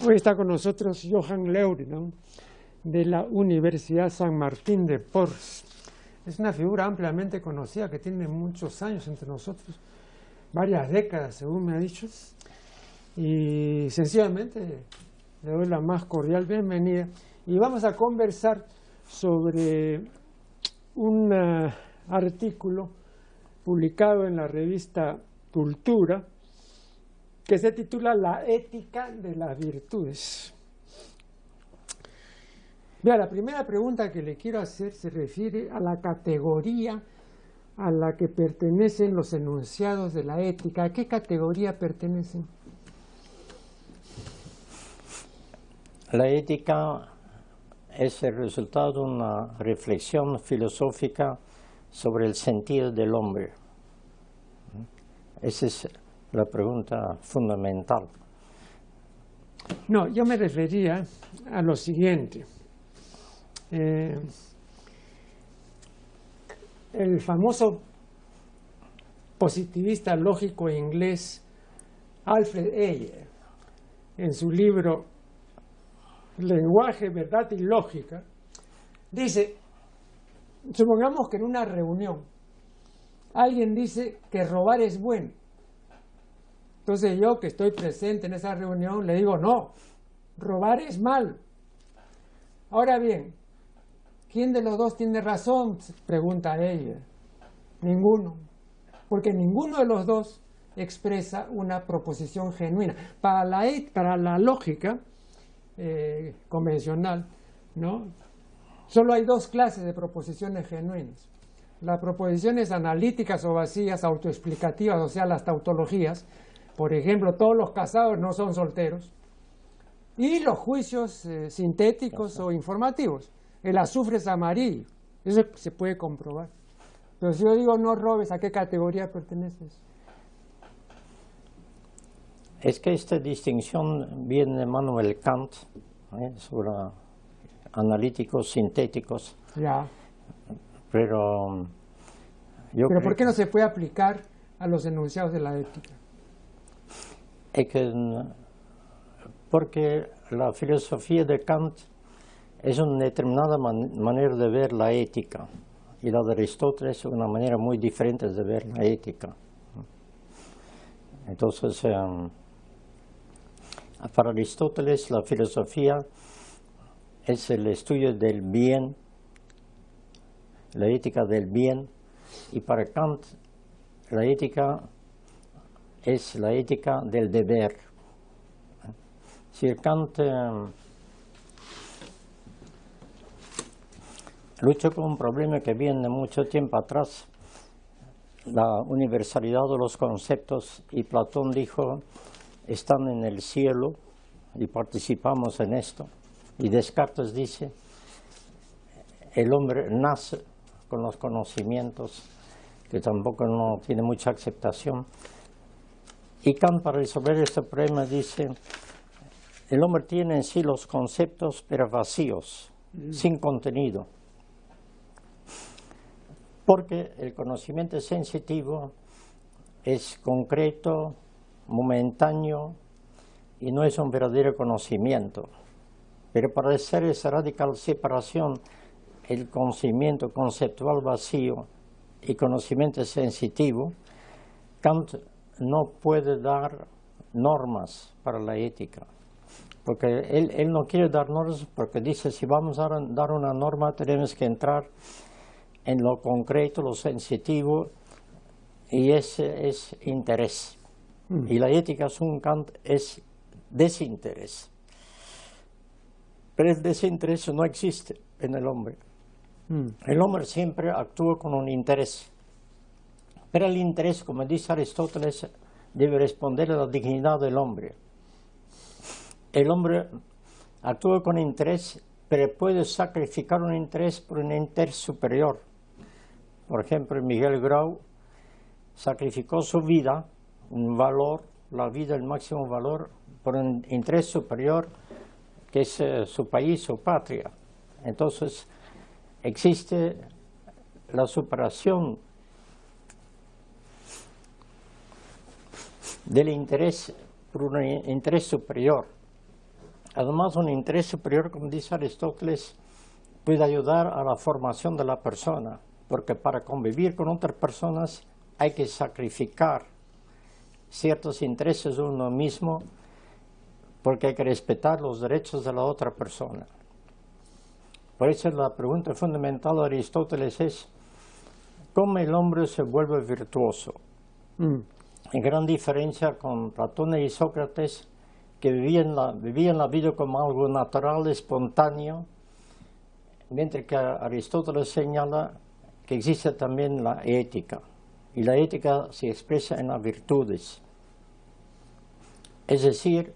Hoy está con nosotros Johan Leury, de la Universidad San Martín de Porres. Es una figura ampliamente conocida que tiene muchos años entre nosotros, varias décadas según me ha dicho, y sencillamente le doy la más cordial bienvenida y vamos a conversar sobre un artículo publicado en la revista Cultura que se titula La ética de las virtudes. Vea, la primera pregunta que le quiero hacer se refiere a la categoría a la que pertenecen los enunciados de la ética. ¿A qué categoría pertenecen? La ética es el resultado de una reflexión filosófica sobre el sentido del hombre. Esa es la pregunta fundamental. No, yo me refería a lo siguiente. El famoso positivista lógico inglés Alfred Ayer, en su libro Lenguaje, Verdad y Lógica, dice, supongamos que en una reunión alguien dice que robar es bueno. Entonces yo, que estoy presente en esa reunión, le digo, no, robar es malo. Ahora bien, ¿quién de los dos tiene razón?, pregunta ella. Ninguno, porque ninguno de los dos expresa una proposición genuina. Para la lógica convencional, ¿no?, solo hay dos clases de proposiciones genuinas. Las proposiciones analíticas o vacías, autoexplicativas, o sea, las tautologías. Por ejemplo, todos los casados no son solteros. Y los juicios sintéticos o informativos. El azufre es amarillo. Eso se puede comprobar. Pero si yo digo no robes, ¿a qué categoría perteneces? Es que esta distinción viene de Immanuel Kant, sobre analíticos sintéticos. Ya. Pero ¿por qué no se puede aplicar a los enunciados de la ética? Porque la filosofía de Kant es una determinada manera de ver la ética, y la de Aristóteles es una manera muy diferente de ver la ética. Entonces, para Aristóteles la filosofía es el estudio del bien, la ética del bien, y para Kant la ética es la ética del deber. Si Kant lucha con un problema que viene de mucho tiempo atrás, la universalidad de los conceptos, y Platón dijo, están en el cielo y participamos en esto. Y Descartes dice, el hombre nace con los conocimientos, que tampoco no tiene mucha aceptación. Y Kant, para resolver este problema, dice, el hombre tiene en sí los conceptos, pero vacíos, sin contenido. Porque el conocimiento sensitivo es concreto, momentáneo, y no es un verdadero conocimiento. Pero para hacer esa radical separación, el conocimiento conceptual vacío y conocimiento sensitivo, Kant no puede dar normas para la ética. Porque él no quiere dar normas, porque dice, si vamos a dar una norma, tenemos que entrar en lo concreto, lo sensitivo, y ese es interés. Y la ética, según Kant, es desinterés. Pero el desinterés no existe en el hombre. El hombre siempre actúa con un interés. Pero el interés, como dice Aristóteles, debe responder a la dignidad del hombre. El hombre actúa con interés, pero puede sacrificar un interés por un interés superior. Por ejemplo, Miguel Grau sacrificó su vida, un valor, la vida, el máximo valor, por un interés superior, que es su país, su patria. Entonces, existe la superación del interés por un interés superior. Además, un interés superior, como dice Aristóteles, puede ayudar a la formación de la persona, porque para convivir con otras personas hay que sacrificar ciertos intereses de uno mismo, porque hay que respetar los derechos de la otra persona. Por eso la pregunta fundamental de Aristóteles es: ¿cómo el hombre se vuelve virtuoso? En gran diferencia con Platón y Sócrates, que vivían la vida como algo natural, espontáneo, mientras que Aristóteles señala que existe también la ética, y la ética se expresa en las virtudes. Es decir,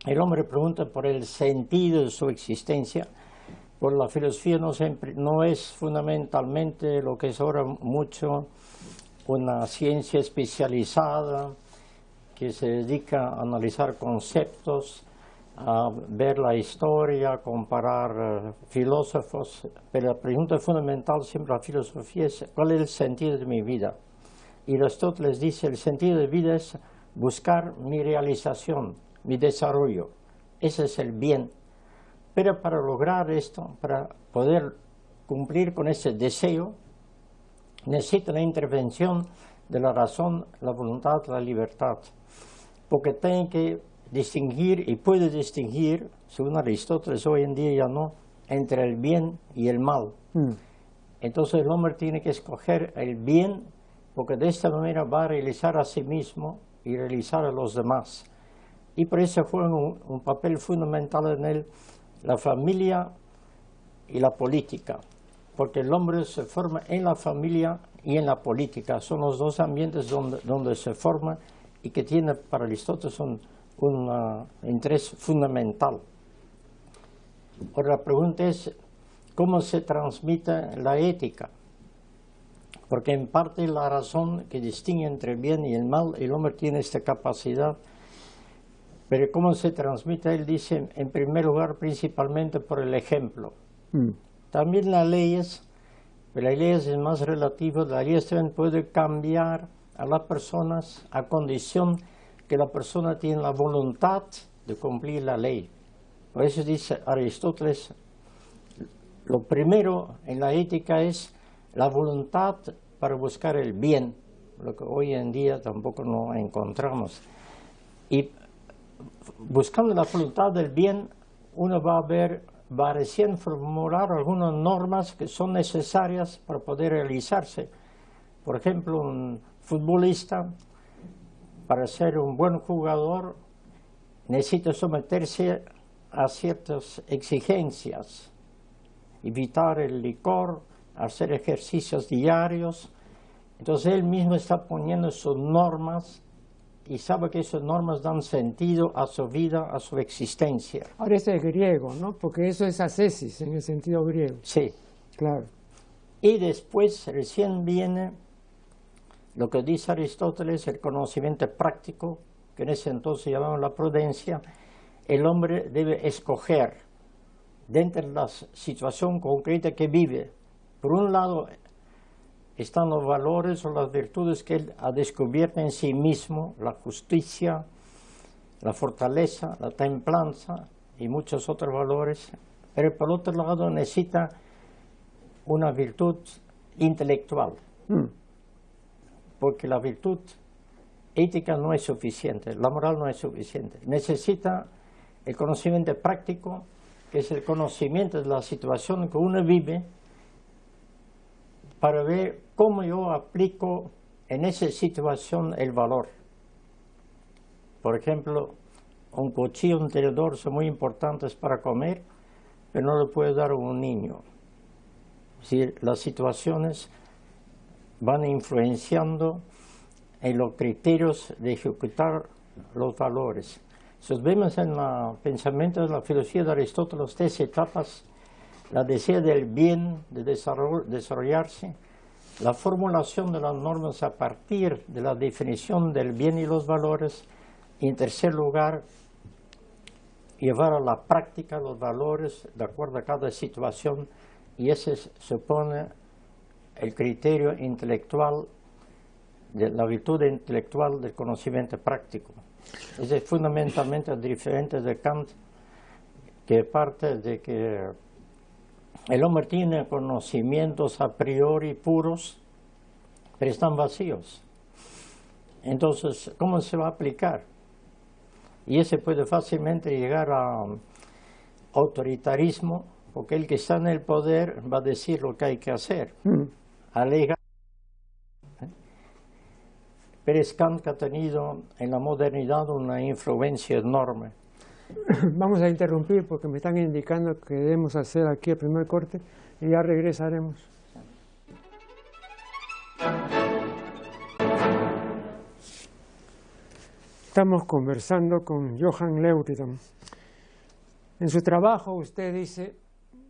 el hombre pregunta por el sentido de su existencia. Por la filosofía no es fundamentalmente lo que es ahora mucho una ciencia especializada que se dedica a analizar conceptos, a ver la historia, a comparar filósofos, pero la pregunta fundamental siempre de la filosofía es: ¿cuál es el sentido de mi vida? Y Aristóteles dice: el sentido de vida es buscar mi realización, mi desarrollo. Ese es el bien. Pero para lograr esto, para poder cumplir con ese deseo, necesita la intervención de la razón, la voluntad, la libertad. Porque tiene que distinguir, y puede distinguir, según Aristóteles hoy en día ya no, entre el bien y el mal. Entonces el hombre tiene que escoger el bien, porque de esta manera va a realizar a sí mismo y realizar a los demás. Y por eso juega un papel fundamental en él la familia y la política, porque el hombre se forma en la familia y en la política. Son los dos ambientes donde se forma y que tiene para Aristóteles un interés fundamental. Ahora la pregunta es: ¿cómo se transmite la ética? Porque en parte la razón que distingue entre el bien y el mal, el hombre tiene esta capacidad. Pero ¿cómo se transmite? Él dice, en primer lugar, principalmente por el ejemplo. También las leyes, pero las leyes es más relativo, las leyes también pueden cambiar a las personas a condición que la persona tiene la voluntad de cumplir la ley. Por eso dice Aristóteles, lo primero en la ética es la voluntad para buscar el bien, lo que hoy en día tampoco no encontramos. Y buscando la voluntad del bien, uno va a recién formular algunas normas que son necesarias para poder realizarse. Por ejemplo, un futbolista, para ser un buen jugador, necesita someterse a ciertas exigencias, evitar el licor, hacer ejercicios diarios. Entonces él mismo está poniendo sus normas y sabe que esas normas dan sentido a su vida, a su existencia. Ahora ese es griego, ¿no? Porque eso es ascesis en el sentido griego. Sí. Claro. Y después recién viene lo que dice Aristóteles, el conocimiento práctico, que en ese entonces llamamos la prudencia. El hombre debe escoger dentro de la situación concreta que vive. Por un lado están los valores o las virtudes que él ha descubierto en sí mismo, la justicia, la fortaleza, la templanza y muchos otros valores, pero por otro lado necesita una virtud intelectual, porque la virtud ética no es suficiente, la moral no es suficiente, necesita el conocimiento práctico, que es el conocimiento de la situación que uno vive, para ver cómo yo aplico en esa situación el valor. Por ejemplo, un cuchillo y un tenedor son muy importantes para comer, pero no lo puede dar a un niño. Es decir, las situaciones van influenciando en los criterios de ejecutar los valores. Si vemos en el pensamiento de la filosofía de Aristóteles, tres etapas: la deseo del bien, de desarrollarse, la formulación de las normas a partir de la definición del bien y los valores, y en tercer lugar, llevar a la práctica los valores de acuerdo a cada situación, y ese supone el criterio intelectual, de la virtud intelectual del conocimiento práctico. Es fundamentalmente diferente de Kant, que parte de que el hombre tiene conocimientos a priori puros, pero están vacíos. Entonces, ¿cómo se va a aplicar? Y ese puede fácilmente llegar a autoritarismo, porque el que está en el poder va a decir lo que hay que hacer. Alega. Pérez Kant, que ha tenido en la modernidad una influencia enorme. Vamos a interrumpir porque me están indicando que debemos hacer aquí el primer corte y ya regresaremos. Estamos conversando con Johan Leuridan. En su trabajo usted dice,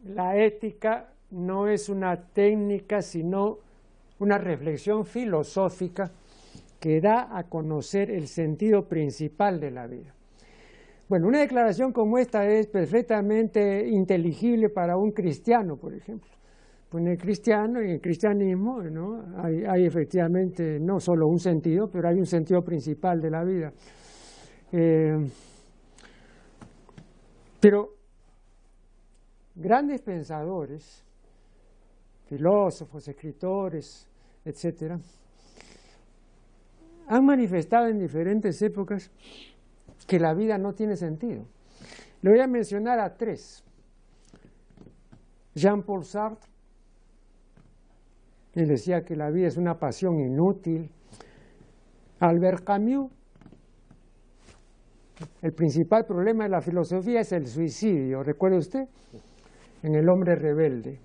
la ética no es una técnica, sino una reflexión filosófica que da a conocer el sentido principal de la vida. Bueno, una declaración como esta es perfectamente inteligible para un cristiano, por ejemplo. Pues en el cristiano y en el cristianismo, ¿no? hay efectivamente no solo un sentido, pero hay un sentido principal de la vida. Pero grandes pensadores, filósofos, escritores, etcétera, han manifestado en diferentes épocas que la vida no tiene sentido. Le voy a mencionar a tres. Jean-Paul Sartre, él decía que la vida es una pasión inútil. Albert Camus, el principal problema de la filosofía es el suicidio, ¿recuerda usted? En El hombre rebelde.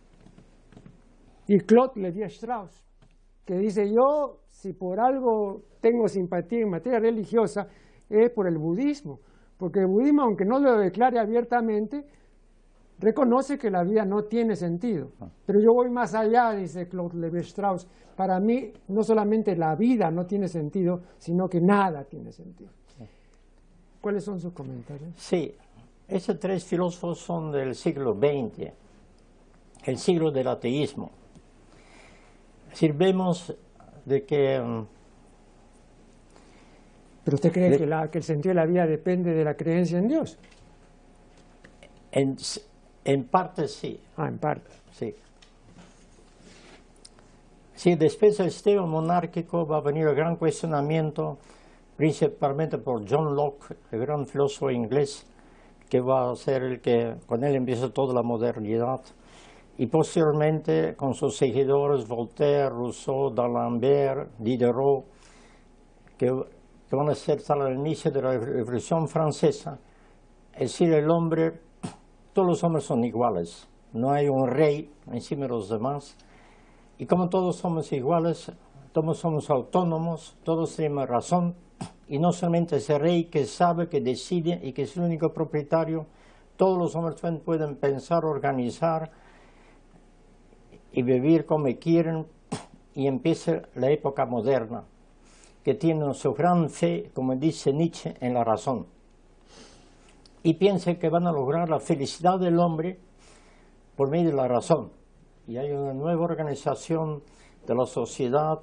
Y Claude Lévi-Strauss, que dice, yo si por algo tengo simpatía en materia religiosa es por el budismo, porque el budismo, aunque no lo declare abiertamente, reconoce que la vida no tiene sentido. Pero yo voy más allá, dice Claude Lévi-Strauss, para mí no solamente la vida no tiene sentido, sino que nada tiene sentido. ¿Cuáles son sus comentarios? Sí, esos tres filósofos son del siglo XX, el siglo del ateísmo. Es decir, vemos de que... ¿Pero usted cree que el sentido de la vida depende de la creencia en Dios? En parte sí. Ah, en parte. Sí. Sí, después del sistema monárquico va a venir el gran cuestionamiento, principalmente por John Locke, el gran filósofo inglés, que va a ser el que, con él empieza toda la modernidad. Y posteriormente con sus seguidores, Voltaire, Rousseau, D'Alembert, Diderot, que van a ser al inicio de la Revolución Francesa. Es decir, el hombre, todos los hombres son iguales, no hay un rey encima de los demás. Y como todos somos iguales, todos somos autónomos, todos tenemos razón, y no solamente ese rey que sabe, que decide y que es el único propietario, todos los hombres pueden pensar, organizar y vivir como quieren, y empieza la época moderna, que tiene su gran fe, como dice Nietzsche, en la razón. Y piensan que van a lograr la felicidad del hombre por medio de la razón. Y hay una nueva organización de la sociedad,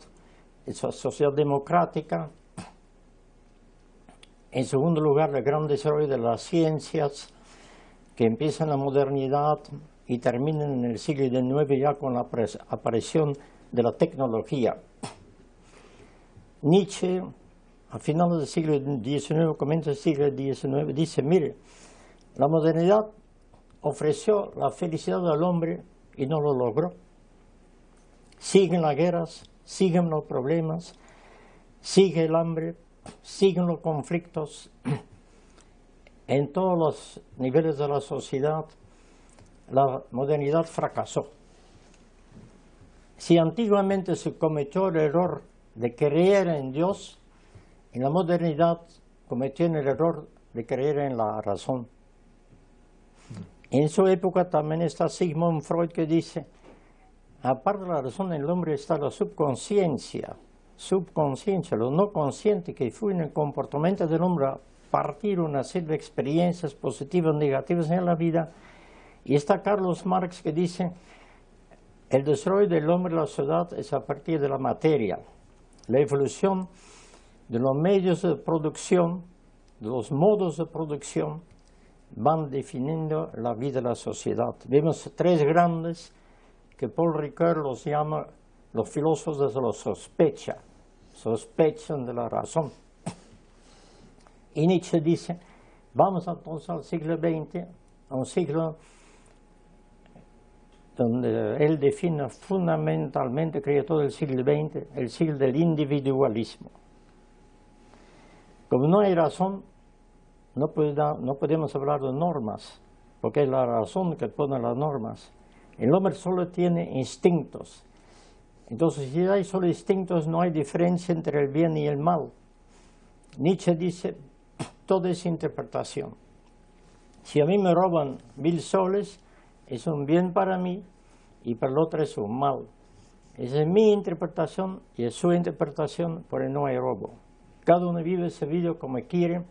esa sociedad democrática. En segundo lugar, el gran desarrollo de las ciencias, que empieza en la modernidad y terminan en el siglo XIX ya con la aparición de la tecnología. Nietzsche, a finales del siglo XIX, comienza el siglo XIX, dice, mire, la modernidad ofreció la felicidad al hombre y no lo logró. Siguen las guerras, siguen los problemas, sigue el hambre, siguen los conflictos. En todos los niveles de la sociedad, la modernidad fracasó. Si antiguamente se cometió el error de creer en Dios, en la modernidad cometió el error de creer en la razón. En su época también está Sigmund Freud, que dice, aparte de la razón en el hombre está la subconsciencia, lo no consciente, que fue en el comportamiento del hombre a partir de una serie de experiencias positivas o negativas en la vida. Y está Carlos Marx, que dice, el desarrollo del hombre y la sociedad es a partir de la materia, la evolución de los medios de producción, de los modos de producción, van definiendo la vida de la sociedad. Vemos tres grandes que Paul Ricoeur los llama los filósofos de la sospecha, sospechan de la razón. Y Nietzsche dice, vamos entonces al siglo XX, a un siglo donde él define fundamentalmente, creo, todo el siglo XX, el siglo del individualismo. Como no hay razón, no podemos hablar de normas, porque es la razón que pone las normas. El hombre solo tiene instintos. Entonces, si hay solo instintos, no hay diferencia entre el bien y el mal. Nietzsche dice, todo es interpretación. Si a mí me roban 1000 soles, es un bien para mí y para el otro es un mal. Esa es mi interpretación y es su interpretación, pero no hay robo. Cada uno vive ese vida como quiere,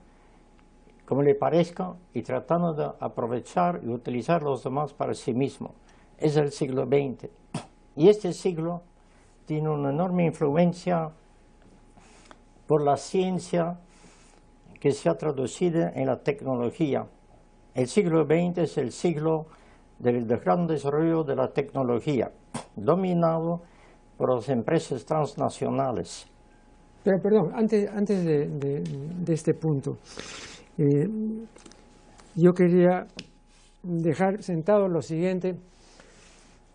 como le parezca, y tratando de aprovechar y utilizar los demás para sí mismo. Es el siglo XX. Y este siglo tiene una enorme influencia por la ciencia que se ha traducido en la tecnología. El siglo XX es el siglo del gran desarrollo de la tecnología, dominado por las empresas transnacionales. Pero perdón, antes de este punto, yo quería dejar sentado lo siguiente,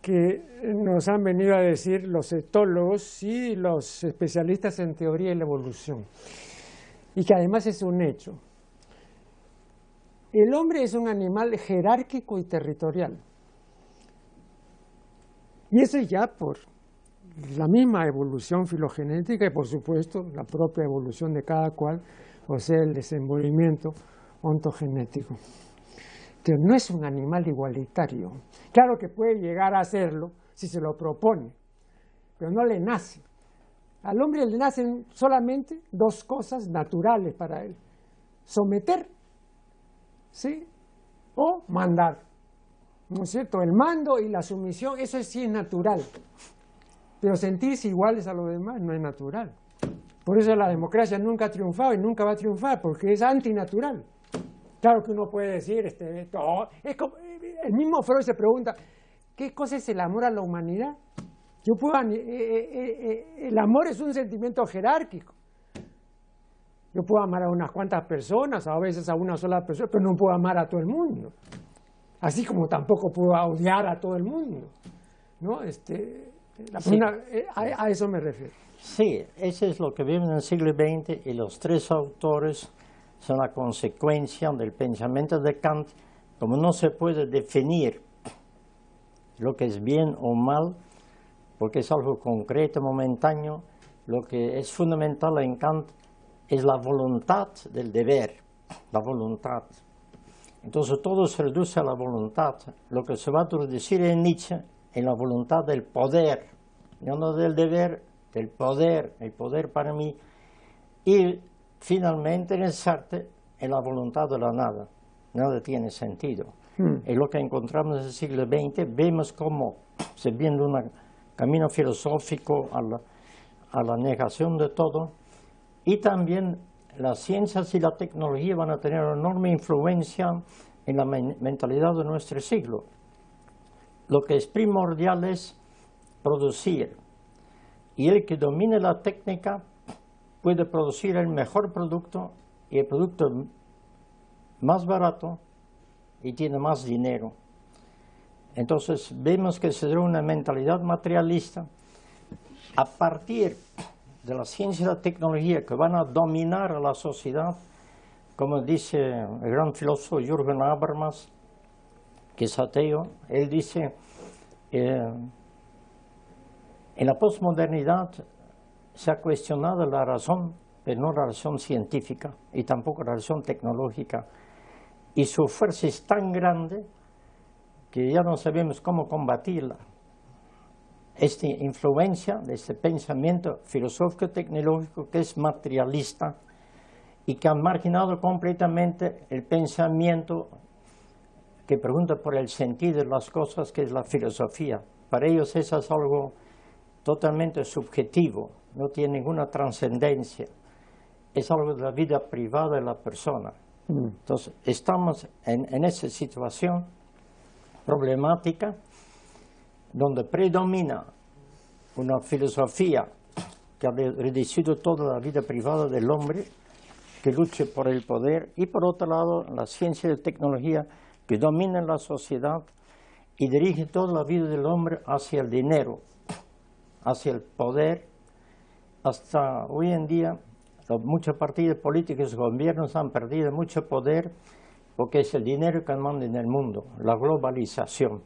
que nos han venido a decir los etólogos y los especialistas en teoría de la evolución, y que además es un hecho. El hombre es un animal jerárquico y territorial. Y eso ya por la misma evolución filogenética y, por supuesto, la propia evolución de cada cual, o sea, el desenvolvimiento ontogenético. Que no es un animal igualitario. Claro que puede llegar a serlo si se lo propone, pero no le nace. Al hombre le nacen solamente dos cosas naturales para él: someter, ¿sí?, o mandar, ¿no es cierto? El mando y la sumisión, eso sí es natural, pero sentirse iguales a los demás no es natural. Por eso la democracia nunca ha triunfado y nunca va a triunfar, porque es antinatural. Claro que uno puede decir, es como, el mismo Freud se pregunta, ¿qué cosa es el amor a la humanidad? El amor es un sentimiento jerárquico. Yo puedo amar a unas cuantas personas, a veces a una sola persona, pero no puedo amar a todo el mundo. Así como tampoco puedo odiar a todo el mundo, ¿no? Sí. A eso me refiero. Sí, eso es lo que vemos en el siglo XX, y los tres autores son la consecuencia del pensamiento de Kant. Como no se puede definir lo que es bien o mal, porque es algo concreto, momentáneo, lo que es fundamental en Kant es la voluntad del deber, la voluntad. Entonces todo se reduce a la voluntad, lo que se va a traducir en Nietzsche en la voluntad del poder, no del deber, del poder, el poder para mí, y finalmente en Sartre en la voluntad de la nada. Nada tiene sentido. Es lo que encontramos en el siglo XX. Vemos cómo se viene un camino filosófico a la negación de todo, y también las ciencias y la tecnología van a tener una enorme influencia en la mentalidad de nuestro siglo. Lo que es primordial es producir, y el que domine la técnica puede producir el mejor producto y el producto más barato y tiene más dinero. Entonces vemos que se da una mentalidad materialista a partir de la ciencia y la tecnología que van a dominar a la sociedad, como dice el gran filósofo Jürgen Habermas, que es ateo. Él dice, en la posmodernidad se ha cuestionado la razón, pero no la razón científica y tampoco la razón tecnológica, y su fuerza es tan grande que ya no sabemos cómo combatirla. Esta influencia de este pensamiento filosófico tecnológico que es materialista y que ha marginado completamente el pensamiento que pregunta por el sentido de las cosas, que es la filosofía. Para ellos eso es algo totalmente subjetivo, no tiene ninguna trascendencia, es algo de la vida privada de la persona. Entonces, estamos en esa situación problemática donde predomina una filosofía que ha reducido toda la vida privada del hombre, que lucha por el poder, y por otro lado la ciencia y la tecnología que dominan la sociedad y dirigen toda la vida del hombre hacia el dinero, hacia el poder. Hasta hoy en día muchos partidos políticos y gobiernos han perdido mucho poder porque es el dinero que manda en el mundo, la globalización.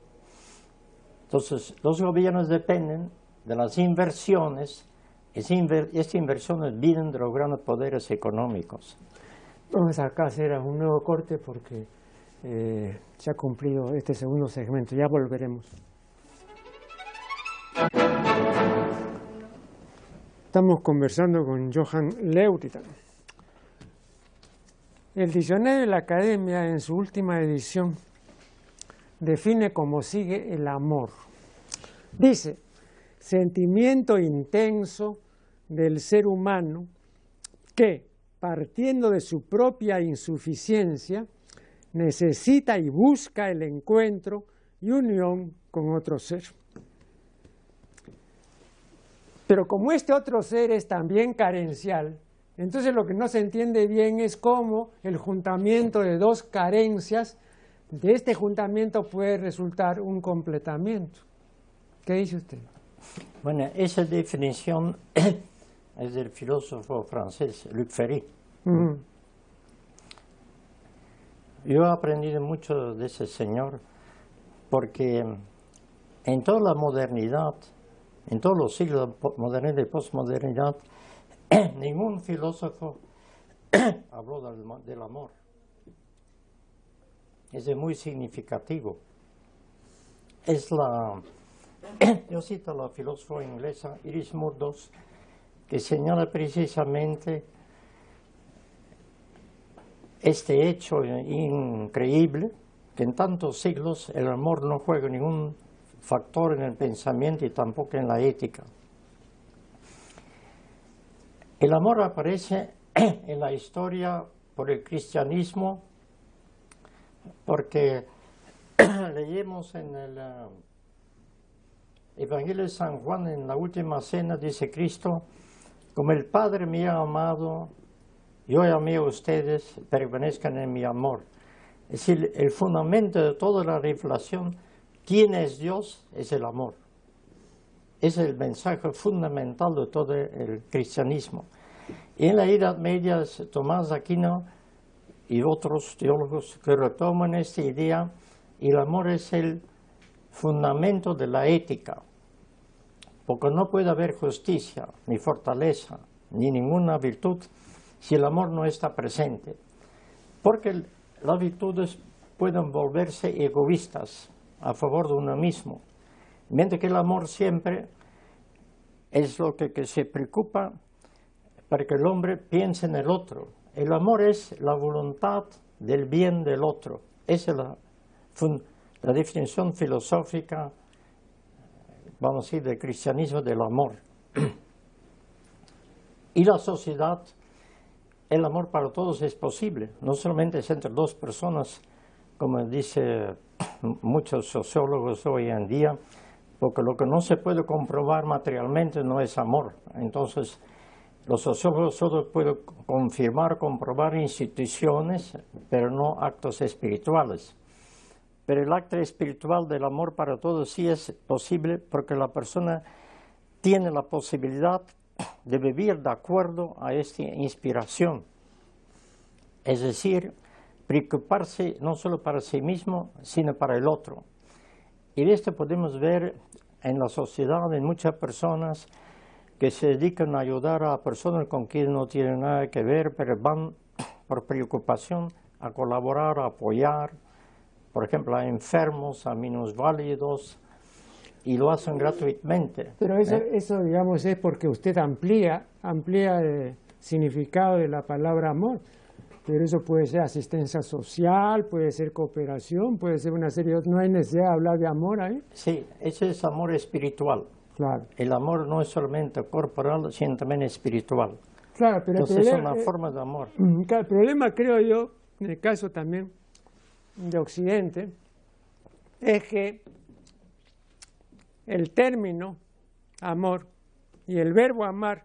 Entonces los gobiernos dependen de las inversiones. Estas inversiones vienen de los grandes poderes económicos. Vamos acá a hacer un nuevo corte porque se ha cumplido este segundo segmento. Ya volveremos. Estamos conversando con Johann Leuthita. El diccionario de la Academia, en su última edición, define como sigue el amor. Dice: sentimiento intenso del ser humano que, partiendo de su propia insuficiencia, necesita y busca el encuentro y unión con otro ser. Pero como este otro ser es también carencial, entonces lo que no se entiende bien es cómo el juntamiento de dos carencias, de este juntamiento puede resultar un completamiento. ¿Qué dice usted? Bueno, esa definición es del filósofo francés Luc Ferry. Yo he aprendido mucho de ese señor porque en toda la modernidad, en todos los siglos de modernidad y postmodernidad, ningún filósofo habló del amor. Es muy significativo. Yo cito a la filósofa inglesa Iris Murdoch, que señala precisamente este hecho increíble, que en tantos siglos el amor no juega ningún factor en el pensamiento y tampoco en la ética. El amor aparece en la historia por el cristianismo, porque leemos en el Evangelio de San Juan, en la última cena, dice Cristo: como el Padre me ha amado, yo amé a ustedes, permanezcan en mi amor. Es decir, el fundamento de toda la revelación, ¿quién es Dios? Es el amor. Es el mensaje fundamental de todo el cristianismo. Y en la Edad Media, Tomás de Aquino y otros teólogos que retoman esta idea, y el amor es el fundamento de la ética, porque no puede haber justicia, ni fortaleza, ni ninguna virtud si el amor no está presente, porque las virtudes pueden volverse egoístas a favor de uno mismo, mientras que el amor siempre es lo que se preocupa para que el hombre piense en el otro. El amor es la voluntad del bien del otro. Esa es la definición filosófica, vamos a decir, del cristianismo del amor. Y la sociedad, el amor para todos es posible, no solamente es entre dos personas, como dicen muchos sociólogos hoy en día, porque lo que no se puede comprobar materialmente no es amor. Entonces, los sociólogos solo pueden confirmar, comprobar instituciones, pero no actos espirituales. Pero el acto espiritual del amor para todos sí es posible, porque la persona tiene la posibilidad de vivir de acuerdo a esta inspiración. Es decir, preocuparse no solo para sí mismo, sino para el otro. Y esto podemos ver en la sociedad, en muchas personas que se dedican a ayudar a personas con quienes no tienen nada que ver, pero van por preocupación a colaborar, a apoyar, por ejemplo, a enfermos, a minusválidos, y lo hacen gratuitamente. Pero eso digamos, es porque usted amplía el significado de la palabra amor. Pero eso puede ser asistencia social, puede ser cooperación, puede ser una serie de... ¿No hay necesidad de hablar de amor ahí? Sí, ese es amor espiritual. Claro. El amor no es solamente corporal, sino también espiritual. Claro, pero entonces es una forma de amor. El problema, creo yo, en el caso también de Occidente, es que el término amor y el verbo amar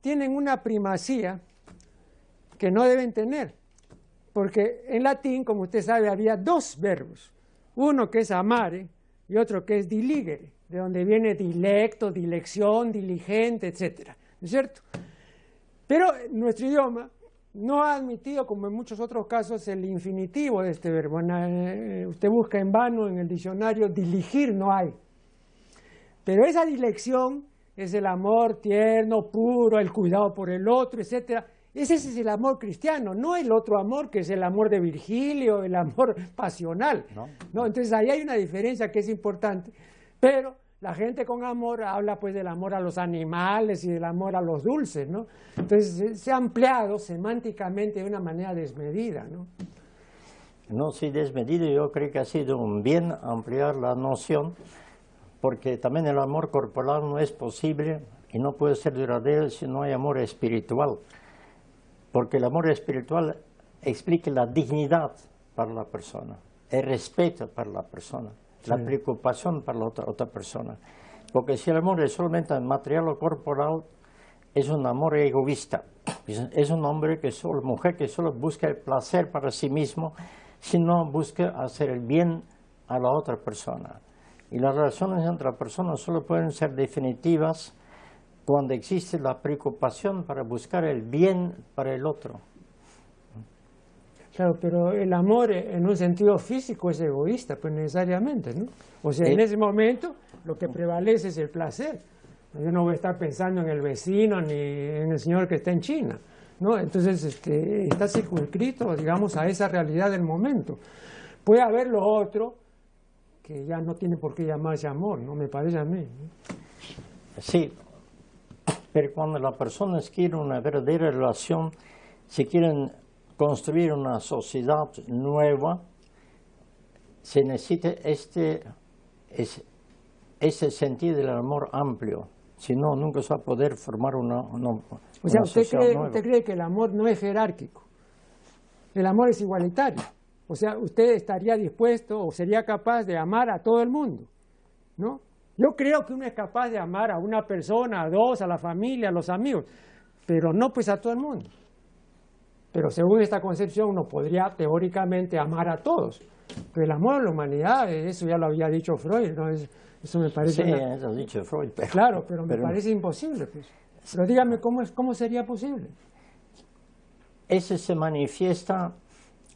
tienen una primacía que no deben tener, porque en latín, como usted sabe, había dos verbos, uno que es amare y otro que es diligere, de donde viene dilecto, dilección, diligente, etcétera, ¿no es cierto? Pero nuestro idioma no ha admitido, como en muchos otros casos, el infinitivo de este verbo. Usted busca en vano en el diccionario, diligir no hay. Pero esa dilección es el amor tierno, puro, el cuidado por el otro, etcétera. Ese es el amor cristiano, no el otro amor que es el amor de Virgilio, el amor pasional. No, entonces ahí hay una diferencia que es importante, pero la gente con amor habla pues del amor a los animales y del amor a los dulces, ¿no? Entonces se ha ampliado semánticamente de una manera desmedida, ¿no? No, sí, desmedido. Yo creo que ha sido un bien ampliar la noción, porque también el amor corporal no es posible y no puede ser duradero si no hay amor espiritual. Porque el amor espiritual explica la dignidad para la persona, el respeto para la persona, sí, la preocupación para la otra persona. Porque si el amor es solamente material o corporal, es un amor egoísta. Es un hombre mujer que solo busca el placer para sí mismo, sino busca hacer el bien a la otra persona. Y las relaciones entre las personas solo pueden ser definitivas cuando existe la preocupación para buscar el bien para el otro. Claro, pero el amor en un sentido físico es egoísta, pues necesariamente, ¿no? O sea, en ese momento lo que prevalece es el placer. Yo no voy a estar pensando en el vecino ni en el señor que está en China, ¿no? Entonces está circunscrito, digamos, a esa realidad del momento. Puede haber lo otro que ya no tiene por qué llamarse amor, ¿no? Me parece a mí, ¿no? Sí. Pero cuando las personas quieren una verdadera relación, si quieren construir una sociedad nueva, se necesita ese sentido del amor amplio. Si no, nunca se va a poder formar una sociedad nueva. ¿Usted cree que el amor no es jerárquico? El amor es igualitario. O sea, usted estaría dispuesto o sería capaz de amar a todo el mundo, ¿no? Yo creo que uno es capaz de amar a una persona, a dos, a la familia, a los amigos, pero no pues a todo el mundo. Pero según esta concepción uno podría teóricamente amar a todos. Pero el amor a la humanidad, eso ya lo había dicho Freud, ¿no? Eso me parece... Sí, eso ha dicho Freud. Claro, pero me parece imposible, pues. Pero dígame, ¿cómo sería posible? Ese se manifiesta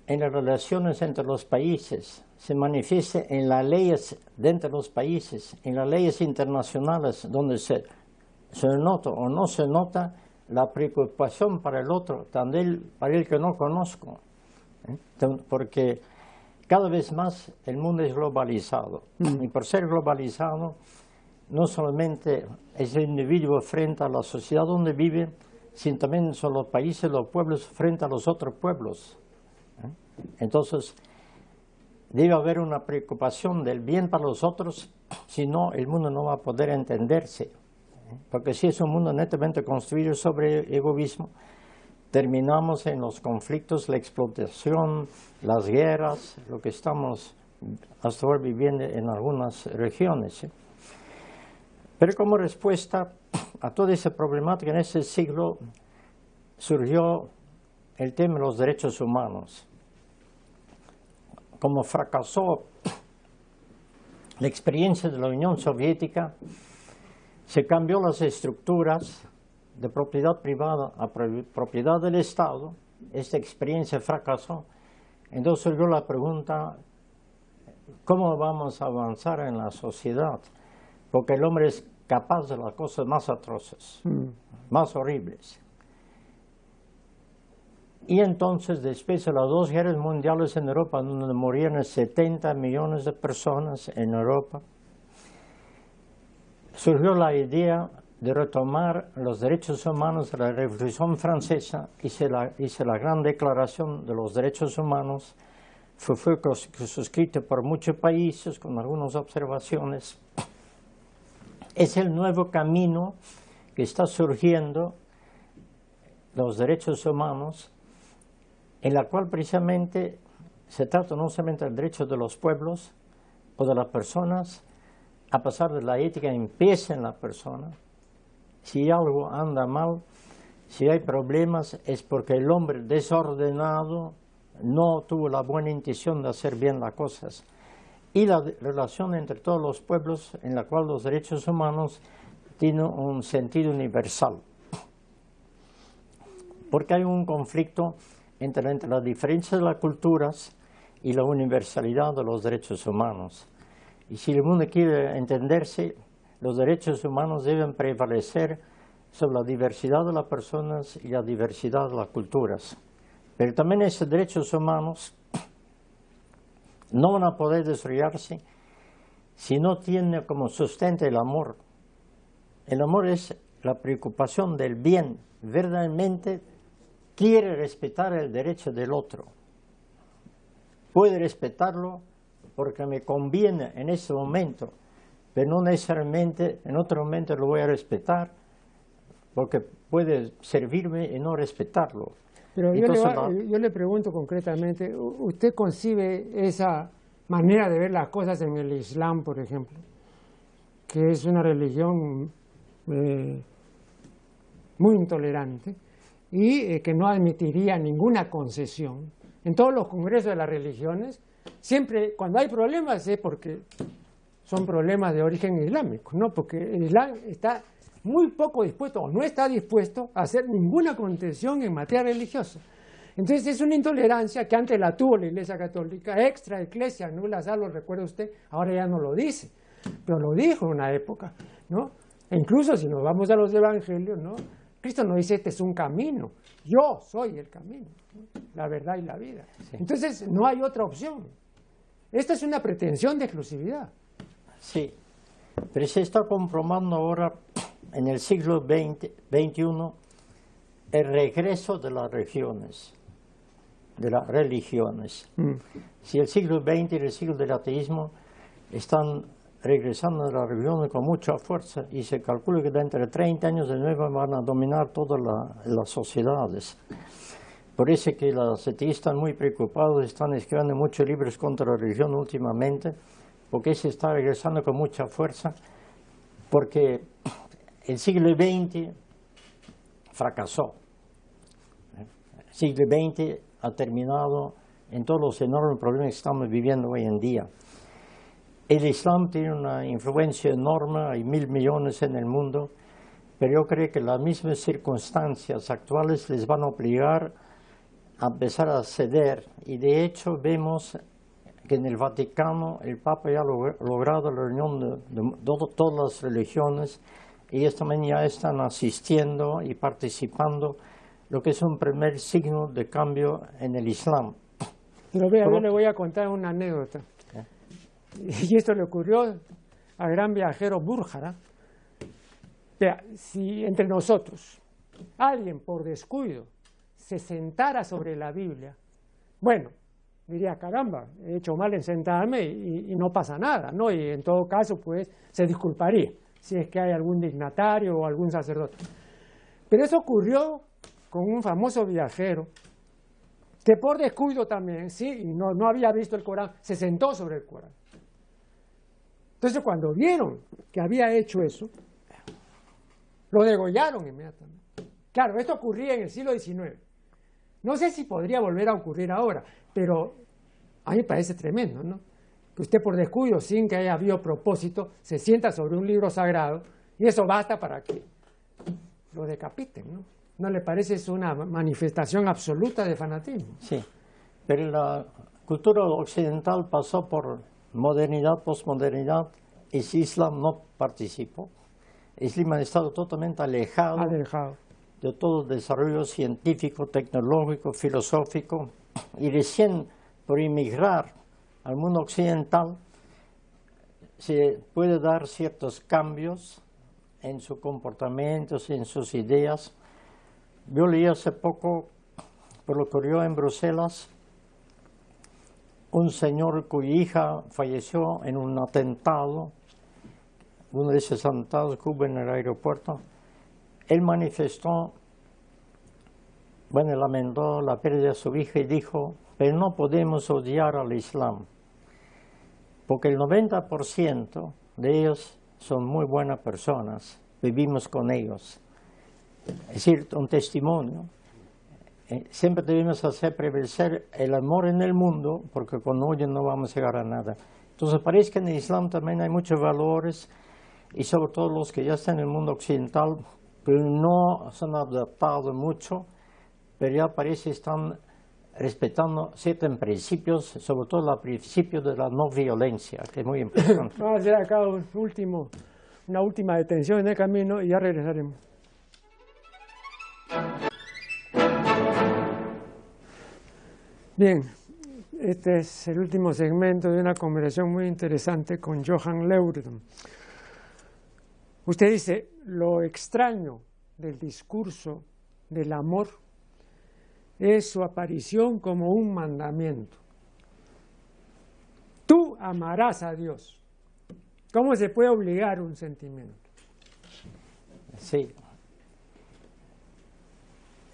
en las relaciones entre los países, se manifiesta en las leyes dentro de los países, en las leyes internacionales, donde se nota o no se nota la preocupación para el otro, también para el que no conozco. Porque cada vez más el mundo es globalizado, y por ser globalizado, no solamente es el individuo frente a la sociedad donde vive, sino también son los países, los pueblos frente a los otros pueblos. Entonces, debe haber una preocupación del bien para los otros, si no, el mundo no va a poder entenderse. Porque si es un mundo netamente construido sobre egoísmo, terminamos en los conflictos, la explotación, las guerras, lo que estamos hasta ahora viviendo en algunas regiones. Pero como respuesta a toda esa problemática en ese siglo surgió el tema de los derechos humanos. Como fracasó la experiencia de la Unión Soviética, se cambió las estructuras de propiedad privada a propiedad del Estado. Esta experiencia fracasó. Entonces surgió la pregunta, ¿cómo vamos a avanzar en la sociedad? Porque el hombre es capaz de las cosas más atroces, más horribles. Y entonces, después de las dos guerras mundiales en Europa, donde morían 70 millones de personas en Europa, surgió la idea de retomar los derechos humanos de la Revolución Francesa. Hice la gran declaración de los derechos humanos, fue suscrito por muchos países con algunas observaciones. Es el nuevo camino que está surgiendo, los derechos humanos, en la cual precisamente se trata no solamente del derecho de los pueblos o de las personas, a pesar de la ética empieza en la persona. Si algo anda mal, si hay problemas, es porque el hombre desordenado no tuvo la buena intención de hacer bien las cosas. Y la relación entre todos los pueblos, en la cual los derechos humanos tienen un sentido universal. Porque hay un conflicto entre la diferencia de las culturas y la universalidad de los derechos humanos. Y si el mundo quiere entenderse, los derechos humanos deben prevalecer sobre la diversidad de las personas y la diversidad de las culturas. Pero también esos derechos humanos no van a poder desarrollarse si no tiene como sustento el amor. El amor es la preocupación del bien, verdaderamente quiere respetar el derecho del otro. Puede respetarlo porque me conviene en ese momento, pero no necesariamente en otro momento lo voy a respetar porque puede servirme y no respetarlo. Pero yo le pregunto concretamente, ¿usted concibe esa manera de ver las cosas en el Islam, por ejemplo, que es una religión muy intolerante y que no admitiría ninguna concesión? En todos los congresos de las religiones, siempre cuando hay problemas es porque son problemas de origen islámico, ¿no? Porque el Islam está muy poco dispuesto o no está dispuesto a hacer ninguna concesión en materia religiosa. Entonces es una intolerancia que antes la tuvo la Iglesia Católica, extra ecclesia nulla salvo, recuerda usted, ahora ya no lo dice, pero lo dijo en una época, ¿no? E incluso si nos vamos a los evangelios, ¿no? Cristo nos dice, este es un camino, yo soy el camino, ¿no? La verdad y la vida. Sí. Entonces no hay otra opción. Esta es una pretensión de exclusividad. Sí, pero se está comprobando ahora en el siglo XXI el regreso de las religiones. Si el siglo XX y el siglo del ateísmo están regresando a las religiones con mucha fuerza y se calcula que dentro de 30 años de nuevo van a dominar todas las sociedades. Por eso que los ateístas están muy preocupados, están escribiendo muchos libros contra la religión últimamente, porque se está regresando con mucha fuerza, porque el siglo XX fracasó. El siglo XX ha terminado en todos los enormes problemas que estamos viviendo hoy en día. El Islam tiene una influencia enorme, hay 1.000 millones en el mundo, pero yo creo que las mismas circunstancias actuales les van a obligar a empezar a ceder. Y de hecho vemos que en el Vaticano el Papa ya ha logrado la reunión de todas las religiones, y ellos también ya están asistiendo y participando, lo que es un primer signo de cambio en el Islam. Pero vea, yo le voy a contar una anécdota. Y esto le ocurrió al gran viajero Búrjara. Vea, si entre nosotros alguien por descuido se sentara sobre la Biblia, bueno, diría, caramba, he hecho mal en sentarme y no pasa nada, ¿no? Y en todo caso, pues, se disculparía si es que hay algún dignatario o algún sacerdote. Pero eso ocurrió con un famoso viajero que por descuido también, sí, y no había visto el Corán, se sentó sobre el Corán. Entonces, cuando vieron que había hecho eso, lo degollaron inmediatamente. Claro, esto ocurría en el siglo XIX. No sé si podría volver a ocurrir ahora, pero a mí me parece tremendo, ¿no? Que usted por descuido, sin que haya habido propósito, se sienta sobre un libro sagrado y eso basta para que lo decapiten, ¿no? ¿No le parece eso una manifestación absoluta de fanatismo? Sí, pero la cultura occidental pasó por modernidad, posmodernidad, y si Islam no participó. Islam ha estado totalmente alejado de todo el desarrollo científico, tecnológico, filosófico, y recién por inmigrar al mundo occidental se puede dar ciertos cambios en sus comportamientos, en sus ideas. Yo leí hace poco, por lo que ocurrió en Bruselas, un señor cuya hija falleció en un atentado, uno de esos atentados que hubo en el aeropuerto. Él manifestó bueno, lamentó la pérdida de su hija y dijo, pero no podemos odiar al Islam, porque el 90% de ellos son muy buenas personas, vivimos con ellos. Es decir, un testimonio. Siempre debemos hacer prevalecer el amor en el mundo, porque con odio no vamos a llegar a nada. Entonces parece que en el Islam también hay muchos valores, y sobre todo los que ya están en el mundo occidental, pero no se han adaptado mucho, pero ya parece que están respetando ciertos principios, sobre todo el principio de la no violencia, que es muy importante. Vamos a hacer acá una última detención en el camino y ya regresaremos. Bien, este es el último segmento de una conversación muy interesante con Johan Leurdam. Usted dice, lo extraño del discurso del amor es su aparición como un mandamiento. Tú amarás a Dios. ¿Cómo se puede obligar un sentimiento? Sí.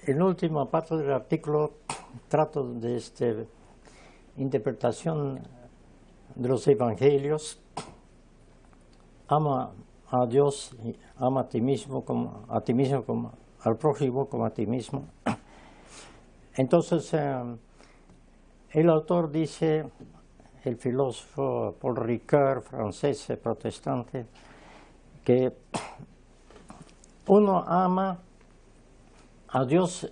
En la última parte del artículo trato de esta interpretación de los evangelios. Ama a Dios, ama a ti mismo como al prójimo como a ti mismo. Entonces, el autor dice, el filósofo Paul Ricoeur, francés, protestante, que uno ama a Dios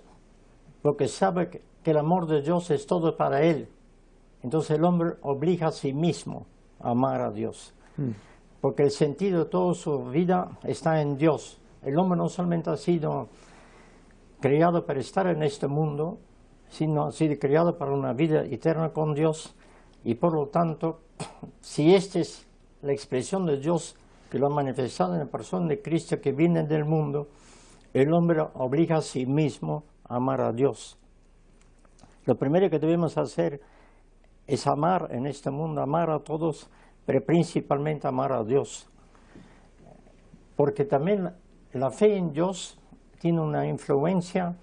porque sabe que el amor de Dios es todo para él. Entonces el hombre obliga a sí mismo a amar a Dios. Porque el sentido de toda su vida está en Dios. El hombre no solamente ha sido creado para estar en este mundo, sino ha sido creado para una vida eterna con Dios. Y por lo tanto, si esta es la expresión de Dios que lo ha manifestado en la persona de Cristo que viene del mundo, el hombre obliga a sí mismo a amar a Dios. Lo primero que debemos hacer es amar en este mundo, amar a todos, pero principalmente amar a Dios. Porque también la fe en Dios tiene una influencia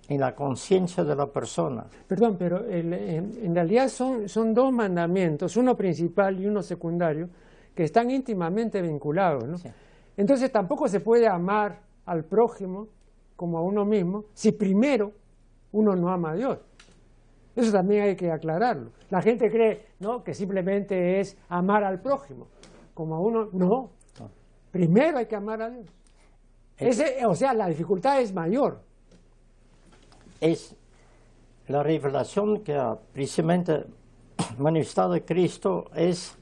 en la conciencia de la persona. Perdón, pero en realidad son dos mandamientos, uno principal y uno secundario, que están íntimamente vinculados, ¿no? Sí. Entonces tampoco se puede amar al prójimo como a uno mismo si primero uno no ama a Dios. Eso también hay que aclararlo. La gente cree, ¿no?, que simplemente es amar al prójimo como a uno. No, primero hay que amar a Dios. O sea, la dificultad es mayor. Es la revelación que ha precisamente manifestado Cristo, es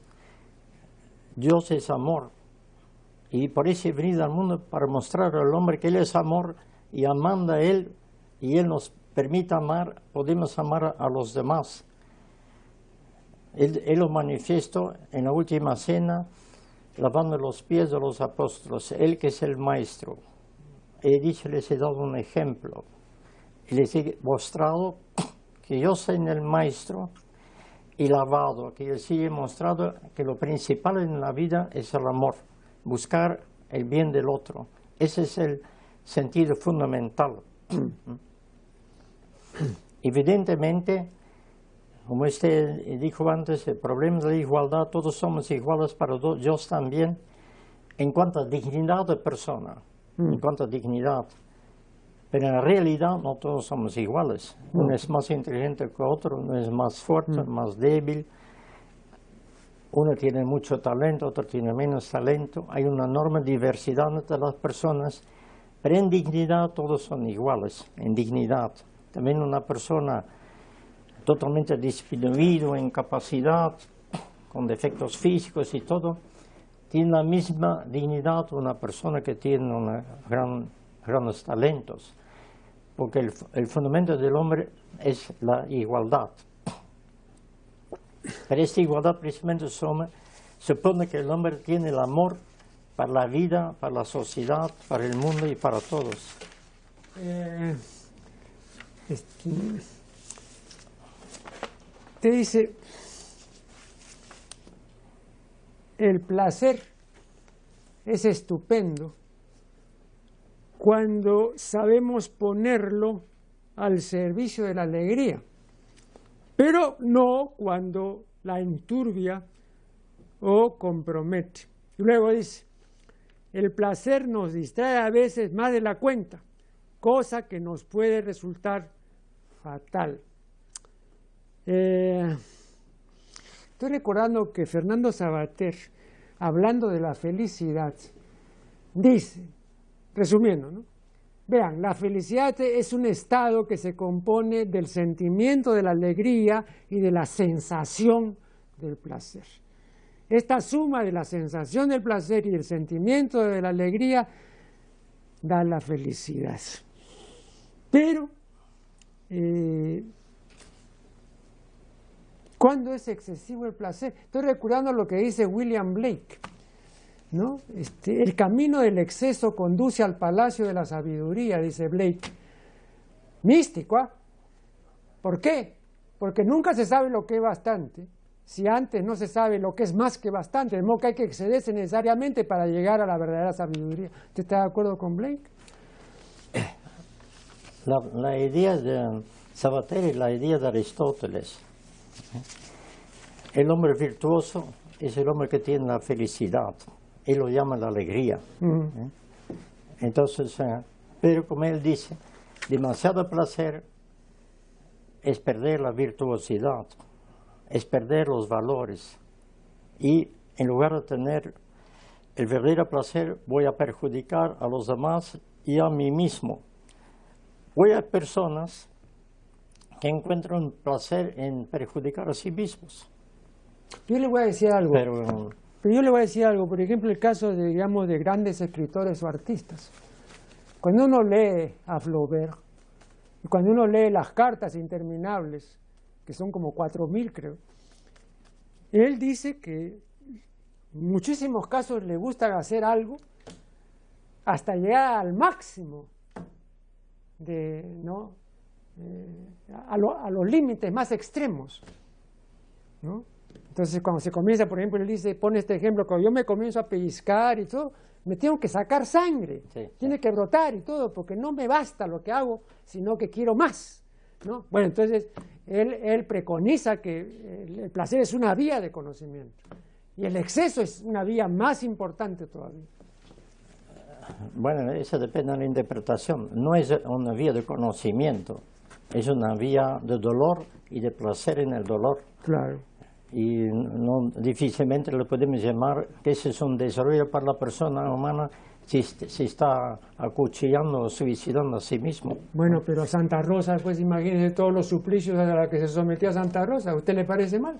Dios es amor. Y por eso he venido al mundo para mostrar al hombre que Él es amor, y amando a Él, y Él nos permite amar, podemos amar a los demás. Él lo manifestó en la última cena, lavando los pies de los apóstoles, Él que es el maestro. He dicho, les he dado un ejemplo. Y les he mostrado que yo soy el maestro, y lavado, que les he mostrado que lo principal en la vida es el amor, buscar el bien del otro. Ese es el sentido fundamental. Evidentemente, como usted dijo antes, el problema de la igualdad, todos somos iguales para Dios también, en cuanto a dignidad de persona, en cuanto a dignidad. Pero en la realidad no todos somos iguales. Uno es más inteligente que otro, uno es más fuerte, más débil. Uno tiene mucho talento, otro tiene menos talento. Hay una enorme diversidad entre las personas, pero en dignidad todos son iguales, en dignidad. También una persona totalmente disminuida en capacidad, con defectos físicos y todo, tiene la misma dignidad que una persona que tiene grandes talentos. Porque el fundamento del hombre es la igualdad. Pero esta igualdad precisamente supone que el hombre tiene el amor para la vida, para la sociedad, para el mundo y para todos. Te dice, el placer es estupendo cuando sabemos ponerlo al servicio de la alegría, pero no cuando la enturbia o compromete. Y luego dice, el placer nos distrae a veces más de la cuenta, cosa que nos puede resultar fatal. Estoy recordando que Fernando Savater, hablando de la felicidad, dice, resumiendo, ¿no? Vean, la felicidad es un estado que se compone del sentimiento de la alegría y de la sensación del placer. Esta suma de la sensación del placer y el sentimiento de la alegría da la felicidad. Pero, ¿cuándo es excesivo el placer? Estoy recordando lo que dice William Blake, ¿no? El camino del exceso conduce al palacio de la sabiduría, dice Blake. Místico, ¿ah? ¿Por qué? Porque nunca se sabe lo que es bastante, si antes no se sabe lo que es más que bastante, de modo que hay que excederse necesariamente para llegar a la verdadera sabiduría. ¿Usted está de acuerdo con Blake? La idea de Savater y la idea de Aristóteles. El hombre virtuoso es el hombre que tiene la felicidad. Él lo llama la alegría. Entonces, pero como él dice, demasiado placer es perder la virtuosidad, es perder los valores. Y en lugar de tener el verdadero placer, voy a perjudicar a los demás y a mí mismo. Hoy hay personas que encuentran placer en perjudicar a sí mismos. Yo le voy a decir algo. Pero yo le voy a decir algo, por ejemplo, el caso de, digamos, de grandes escritores o artistas. Cuando uno lee a Flaubert, y cuando uno lee las cartas interminables, que son como 4000 creo, él dice que en muchísimos casos le gusta hacer algo hasta llegar al máximo, ¿no? A los límites más extremos, ¿no? Entonces, cuando se comienza, por ejemplo, él dice, pone este ejemplo, cuando yo me comienzo a pellizcar y todo, me tengo que sacar sangre, tiene que brotar y todo, porque no me basta lo que hago, sino que quiero más, ¿no? Bueno, entonces, él preconiza que el placer es una vía de conocimiento, y el exceso es una vía más importante todavía. Bueno, eso depende de la interpretación. No es una vía de conocimiento, es una vía de dolor y de placer en el dolor. Claro. Y no, difícilmente lo podemos llamar que ese es un desarrollo para la persona humana si se está acuchillando o suicidando a sí mismo. Bueno, pero Santa Rosa, pues imagínese todos los suplicios a los que se sometía Santa Rosa. ¿A usted le parece mal?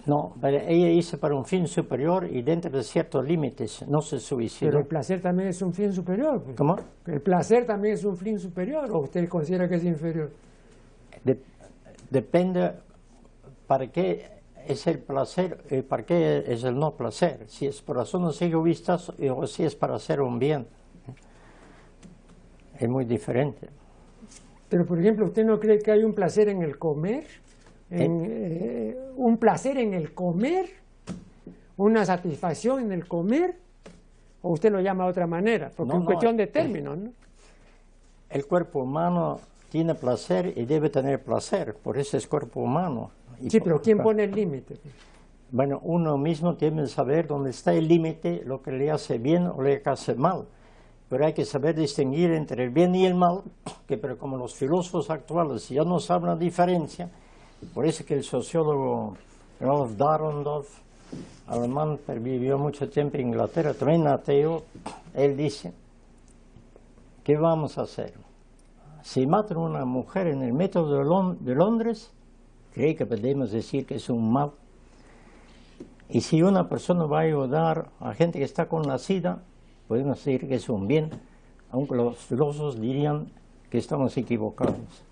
No, pero ella hizo para un fin superior y dentro de ciertos límites, no se suicidó. Pero el placer también es un fin superior. Pues. ¿Cómo? El placer también es un fin superior, ¿o usted considera que es inferior? Depende para qué es el placer y para qué es el no placer. Si es por razones egoístas o si es para hacer un bien. Es muy diferente. Pero, por ejemplo, ¿usted no cree que hay un placer en el comer? ¿Un placer en el comer? ¿Una satisfacción en el comer? ¿O usted lo llama de otra manera? Porque es cuestión de términos, ¿no? El cuerpo humano tiene placer y debe tener placer, por eso es cuerpo humano. Sí, pero ¿quién pone el límite? Bueno, uno mismo tiene que saber dónde está el límite, lo que le hace bien o le hace mal. Pero hay que saber distinguir entre el bien y el mal, pero como los filósofos actuales ya no saben la diferencia, por eso que el sociólogo Rolf Dahrendorf, alemán, vivió mucho tiempo en Inglaterra, también ateo, él dice, ¿qué vamos a hacer? Si matan a una mujer en el metro de Londres, cree que podemos decir que es un mal. Y si una persona va a ayudar a gente que está con la SIDA, podemos decir que es un bien, aunque los filósofos dirían que estamos equivocados.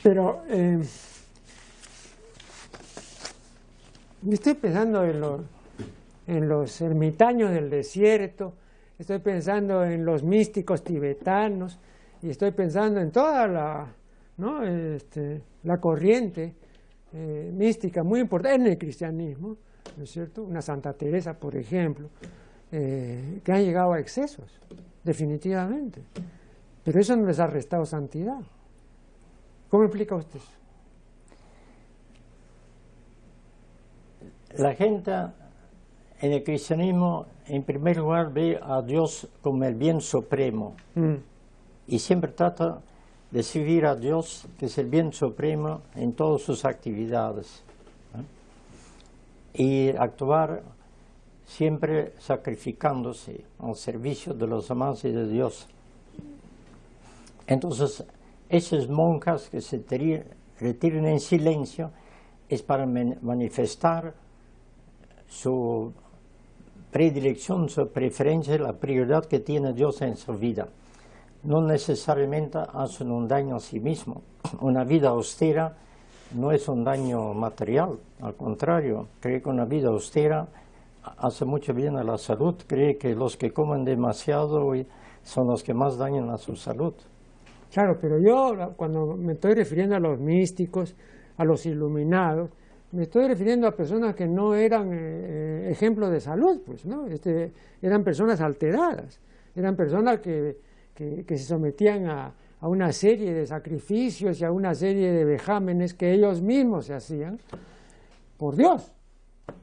Pero estoy pensando en los ermitaños del desierto, estoy pensando en los místicos tibetanos, y estoy pensando en toda la, ¿no? La corriente mística muy importante en el cristianismo, ¿no es cierto? Una Santa Teresa, por ejemplo, que han llegado a excesos. definitivamente. Pero eso no les ha restado santidad. ¿Cómo explica usted eso? La gente en el cristianismo, en primer lugar, ve a Dios como el bien supremo y siempre trata de servir a Dios, que es el bien supremo, en todas sus actividades, ¿no? Y actuar siempre sacrificándose al servicio de los demás y de Dios. Entonces, esas monjas que se retiran en silencio es para manifestar su predilección, su preferencia, la prioridad que tiene Dios en su vida. No necesariamente hacen un daño a sí mismo. Una vida austera no es un daño material, al contrario, creo que una vida austera hace mucho bien a la salud. Creo que los que comen demasiado son los que más dañan a su salud. Claro, pero yo cuando me estoy refiriendo a los místicos, a los iluminados, me estoy refiriendo a personas que no eran ejemplo de salud, pues, ¿no? Eran personas alteradas, eran personas que se sometían a una serie de sacrificios y a una serie de vejámenes que ellos mismos se hacían por Dios.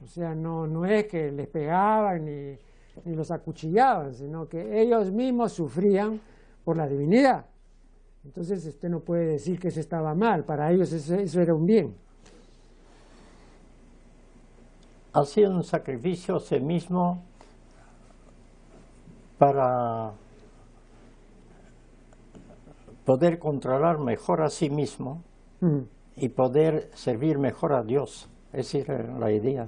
O sea, no es que les pegaban ni los acuchillaban, sino que ellos mismos sufrían por la divinidad. Entonces usted no puede decir que eso estaba mal, para ellos eso era un bien. Hacía un sacrificio a sí mismo para poder controlar mejor a sí mismo y poder servir mejor a Dios. Esa era la idea.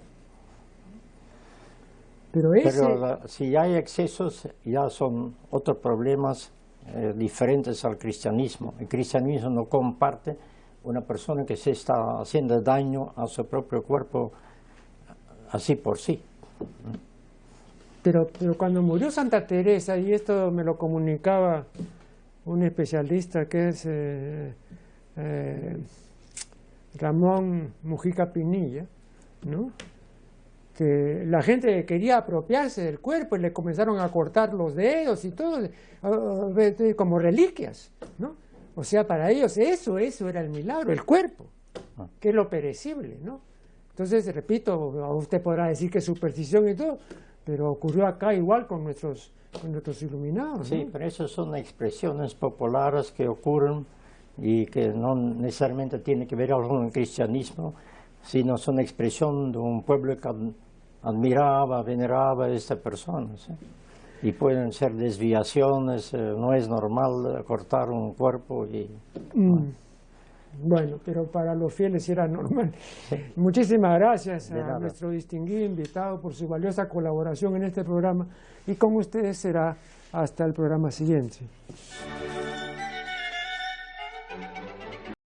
Pero si hay excesos, ya son otros problemas diferentes al cristianismo. El cristianismo no comparte una persona que se está haciendo daño a su propio cuerpo así por sí. Pero cuando murió Santa Teresa, y esto me lo comunicaba un especialista que es Ramón Mujica Pinilla, ¿no? Que la gente quería apropiarse del cuerpo y le comenzaron a cortar los dedos y todo, como reliquias, ¿no? O sea, para ellos eso era el milagro, el cuerpo, que es lo perecible, ¿no? Entonces, repito, usted podrá decir que es superstición y todo, pero ocurrió acá igual con nuestros iluminados, ¿no? Sí, pero esas son expresiones populares que ocurren y que no necesariamente tienen que ver algo con el cristianismo, sino son expresión de un pueblo que admiraba, veneraba a estas personas, ¿eh? Y pueden ser desviaciones, no es normal cortar un cuerpo y... Bueno, pero para los fieles era normal. Sí. Muchísimas gracias a nuestro distinguido invitado por su valiosa colaboración en este programa, y con ustedes será hasta el programa siguiente.